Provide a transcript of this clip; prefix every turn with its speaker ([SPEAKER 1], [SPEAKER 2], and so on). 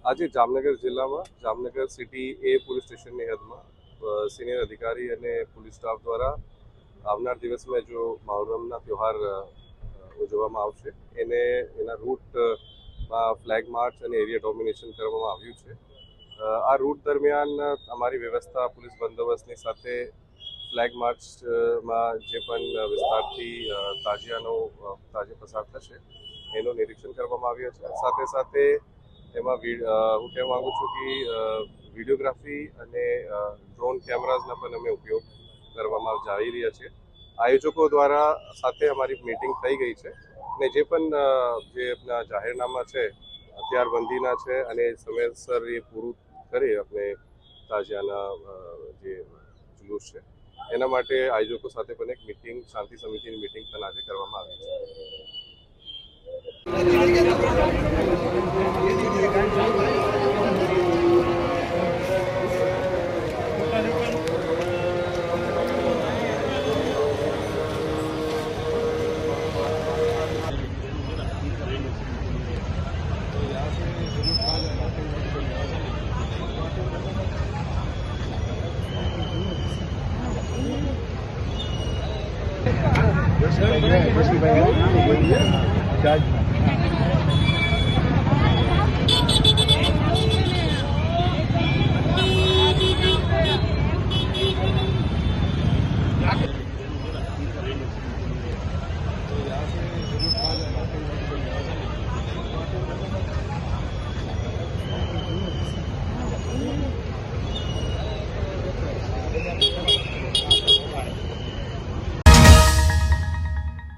[SPEAKER 1] આજે જામનગર જિલ્લામાં જામનગર સિટી એ પોલીસ સ્ટેશનની હદમાં સિનિયર અધિકારી અને પોલીસ સ્ટાફ દ્વારા આવનાર દિવસમાં જો મહોરમના ત્યોહાર ઉજવવામાં આવશે એના રૂટમાં ફ્લેગ માર્ચ અને એરિયા ડોમિનેશન કરવામાં આવ્યું છે. આ રૂટ દરમિયાન અમારી વ્યવસ્થા પોલીસ બંદોબસ્તની સાથે ફ્લેગ માર્ચમાં જે પણ વિસ્તારથી તાજિયા પસાર થશે એનું નિરીક્ષણ કરવામાં આવ્યું છે. સાથે સાથે એમાં હું કહેવા માગું છું કે વિડીયોગ્રાફી અને ડ્રોન કેમેરાઝના પણ અમે ઉપયોગ કરવામાં જઈ રહ્યા છીએ. આયોજકો દ્વારા સાથે અમારી મીટિંગ થઈ ગઈ છે અને જે પણ જે આપણા જાહેરનામા છે હથિયારબંધીના છે અને સમયસર એ પૂરું કરી આપણે તાજિયાના જે જુલુસ છે એના માટે આયોજકો સાથે પણ એક મીટિંગ શાંતિ સમિતિની મીટિંગ પણ આજે કરવામાં આવી છે.
[SPEAKER 2] Judge.